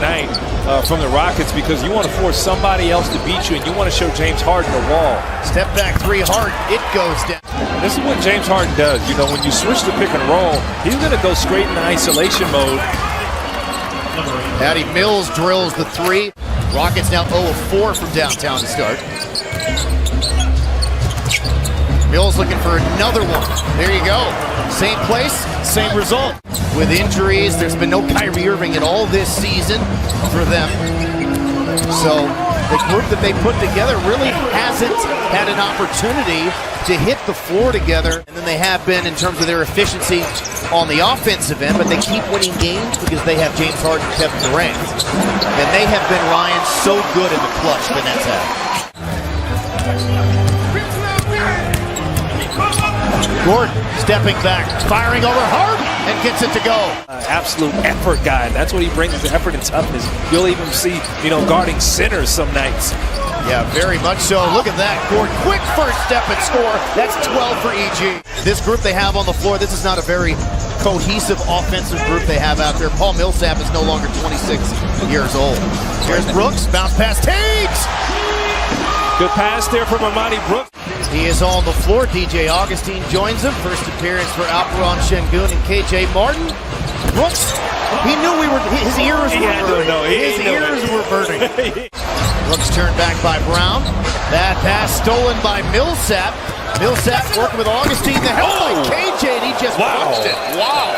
Night from the Rockets, because you want to force somebody else to beat you, and you want to show James Harden the wall. Step back three, Harden, it goes down. This is what James Harden does. You know, when you switch to pick and roll, he's going to go straight into isolation mode. Patty Mills drills the three. Rockets now 0 of 4 from downtown to start. Mills looking for another one. There you go. Same place, same result. With injuries, there's been no Kyrie Irving at all this season for them. So the group that they put together really hasn't had an opportunity to hit the floor together. And then they have been in terms of their efficiency on the offensive end, but they keep winning games because they have James Harden and Kevin Durant. And they have been, Ryan, so good in the clutch, the Nets have. Gordon stepping back, firing over Harden, and gets it to go. Absolute effort guy. That's what he brings, his effort and toughness. You'll even see, guarding centers some nights. Yeah, very much so. Look at that. Gordon, quick first step and score. That's 12 for EG. This group they have on the floor, this is not a very cohesive offensive group they have out there. Paul Millsap is no longer 26 years old. Here's Brooks, bounce pass, Taves! Good pass there from Amani Brooks. He is on the floor. DJ Augustine joins him. First appearance for Alperon Şengün and KJ Martin. Brooks, he knew his ears were burning. His ears were burning. Brooks turned back by Brown. Bad pass stolen by Millsap. Millsap working with Augustine. The help by KJ, and he just punched it. Wow.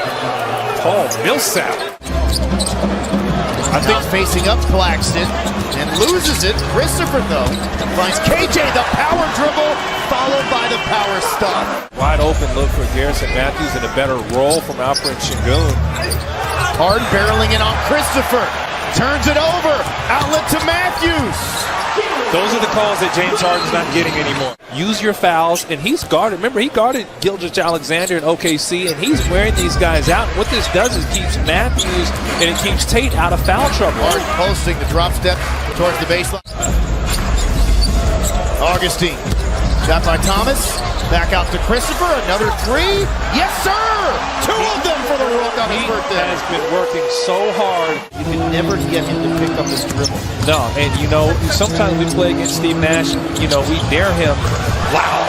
Paul Millsap. I think facing up Claxton and loses it. Christopher, though, finds KJ, the power dribble, followed by the power stop. Wide open look for Garrison Matthews and a better roll from Alperon Şengün. Harden barreling in on Christopher. Turns it over. Outlet to Matthews. Those are the calls that James Harden's not getting anymore. Use your fouls, and he's guarded. Remember, he guarded Gilgeous-Alexander in OKC, and he's wearing these guys out. And what this does is keeps Matthews and it keeps Tate out of foul trouble. Harden posting the drop step towards the baseline. Augustine. Shot by Thomas. Back out to Christopher. Another three. Yes, sir! Two of them for the Rook on his birthday. He has been working so hard. You can never get him to pick up his dribble. No, and sometimes we play against Steve Nash, we dare him. Wow.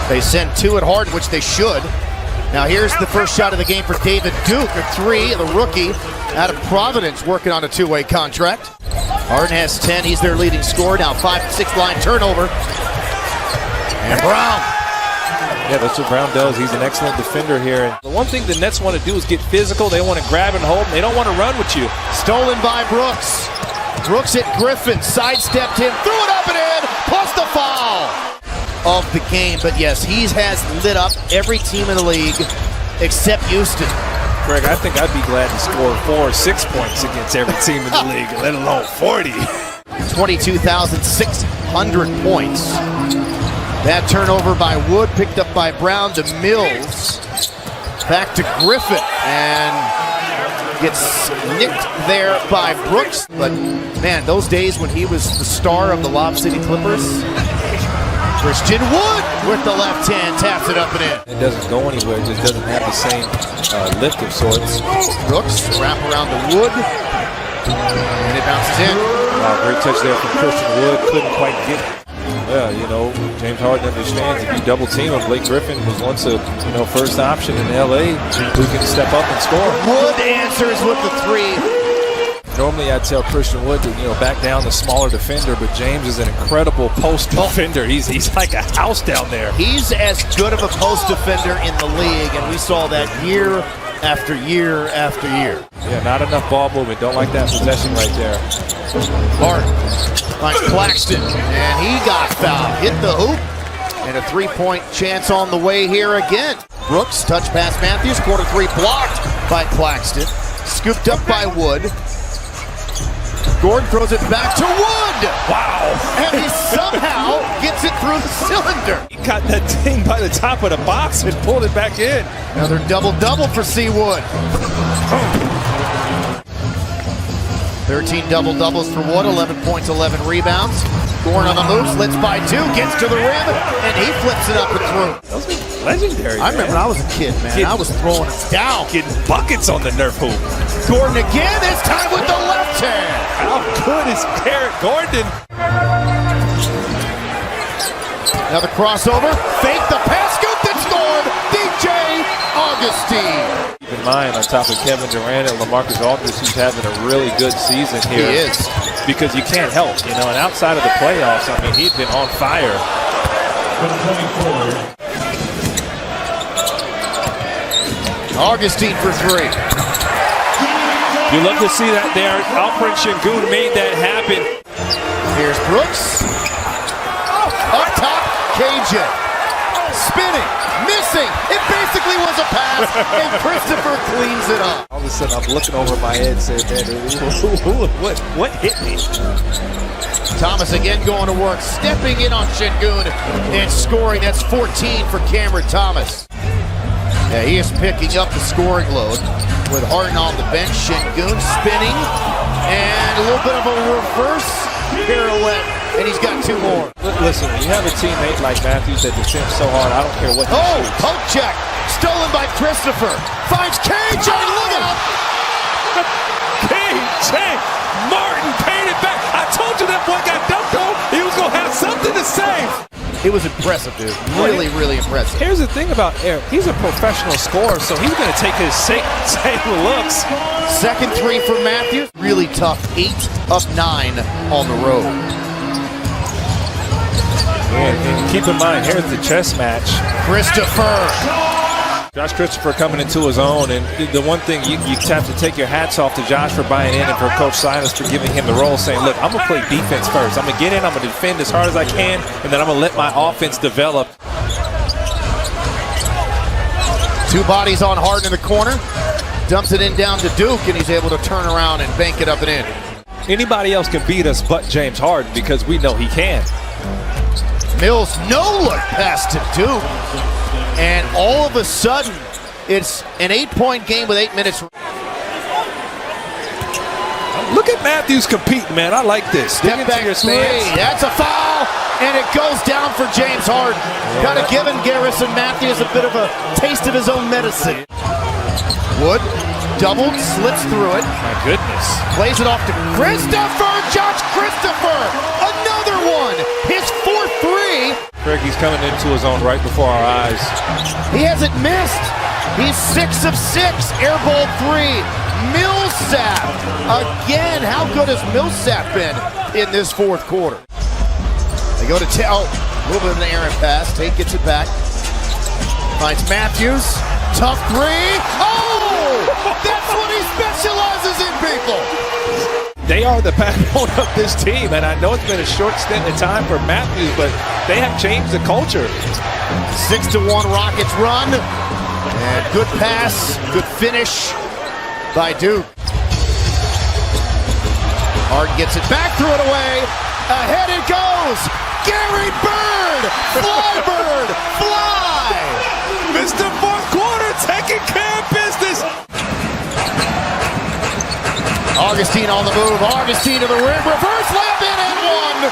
They send two at Harden, which they should. Now here's the first shot of the game for David Duke, a three, the rookie out of Providence, working on a two-way contract. Harden has 10, he's their leading scorer. Now 5-6 line turnover. And Brown. Yeah, that's what Brown does. He's an excellent defender here. And the one thing the Nets want to do is get physical. They want to grab and hold, and they don't want to run with you. Stolen by Brooks. Brooks at Griffin, sidestepped him, threw it up and in, plus the foul of the game. But yes, he has lit up every team in the league except Houston. Greg, I think I'd be glad to score 4 or 6 points against every team in the league, let alone 40. 22,600 points. That turnover by Wood, picked up by Brown to Mills. Back to Griffin, and gets nicked there by Brooks. But man, those days when he was the star of the Lob City Clippers. Christian Wood with the left hand, taps it up and in. It doesn't go anywhere, it just doesn't have the same lift of sorts. Brooks, wrap around to Wood, and it bounces in. Great touch there from Christian Wood, couldn't quite get it. Yeah, James Harden understands if you double team him. Blake Griffin was once a first option in LA who can step up and score. Wood answers with the three. Normally I'd tell Christian Wood to back down the smaller defender, but James is an incredible post defender. He's like a house down there. He's as good of a post defender in the league, and we saw that year after year after year. Yeah, not enough ball movement. Don't like that possession right there. Harden finds Claxton, and he got fouled. Hit the hoop, and a three-point chance on the way here again. Brooks, touch pass Matthews, corner three blocked by Claxton. Scooped up by Wood. Gordon throws it back to Wood. Wow. And he somehow gets it through the cylinder. He got that thing by the top of the box and pulled it back in. Another double-double for C. Wood. 13 double-doubles for Wood, 11 points, 11 rebounds. Gordon on the move, slits by two, gets to the rim, and he flips it up and through. legendary. I remember when I was a kid, man. I was throwing it down. Getting buckets on the Nerf hoop. Gordon again, this time with the left hand. How good is Garrett Gordon? Another crossover, fake the pass, scoop that scored, DJ Augustine. Keep in mind, on top of Kevin Durant and LaMarcus Aldridge, who's having a really good season here. He is. Because you can't help, you know, and outside of the playoffs, I mean, he's been on fire. Augustine for three. You love to see that there. Alfred Şengün made that happen. Here's Brooks. Up top, KJ. Spinning, missing. It basically was a pass, and Christopher cleans it up. All of a sudden, I'm looking over my head saying, man, what hit me? Thomas again going to work, stepping in on Şengün and scoring. That's 14 for Cameron Thomas. Yeah, he is picking up the scoring load with Harden on the bench. Şengün spinning, and a little bit of a reverse pirouette, and he's got two more. Listen, when you have a teammate like Matthews that defends so hard, I don't care what he shoots. Poke check, stolen by Christopher. Finds KJ, look out! KJ Martin paid it back. I told you that boy got dunked on. He was going to have something to say. It was impressive, dude. Really, really impressive. Here's the thing about Eric. He's a professional scorer, so he's going to take his same looks. Second three for Matthews. Really tough. 8 of 9 on the road. And keep in mind, here's the chess match. Christopher. Josh Christopher coming into his own, and the one thing you have to take your hats off to Josh for buying in and for Coach Silas for giving him the role, saying, look, I'm going to play defense first. I'm going to get in, I'm going to defend as hard as I can, and then I'm going to let my offense develop. Two bodies on Harden in the corner. Dumps it in down to Duke, and he's able to turn around and bank it up and in. Anybody else can beat us but James Harden because we know he can. Mills no-look pass to Duke. And all of a sudden, it's an 8-point game with 8 minutes. Look at Matthews competing, man. I like this. Step back three. That's a foul, and it goes down for James Harden. Kind of giving Garrison Matthews a bit of a taste of his own medicine. Wood, doubled, slips through it. My goodness. Plays it off to Christopher, Josh Christopher. Another one, his 4th 3. Craig, he's coming into his own right before our eyes. He hasn't missed. He's 6 of 6, air ball 3. Millsap again. How good has Millsap been in this 4th quarter? They go to a little bit of an errant pass. Tate gets it back. Finds Matthews. Tough 3. Oh! That's what he specializes in, people. They are the backbone of this team, and I know it's been a short stint of time for Matthews, but they have changed the culture. 6-1 Rockets run, and good pass, good finish by Duke. Harden gets it back, threw it away, ahead it goes, Gary Bird, fly Bird, fly! Mr. 4th quarter taking care of business. Augustine on the move. Augustine to the rim. Reverse layup in and one.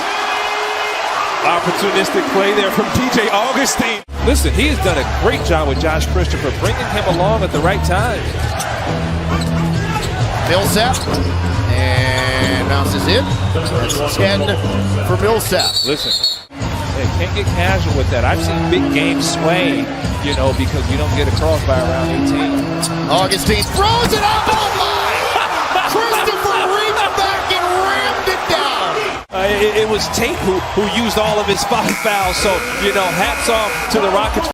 Opportunistic play there from DJ Augustine. Listen, he has done a great job with Josh Christopher, bringing him along at the right time. Millsap. And bounces in. That's 10 for Millsap. Listen, you can't get casual with that. I've seen big games sway, you know, because you don't get across by around 18. Augustine throws it up. Oh my! Christopher reached back and rammed it down. It was Tate who used all of his 5 fouls, so, you know, hats off to the Rockets.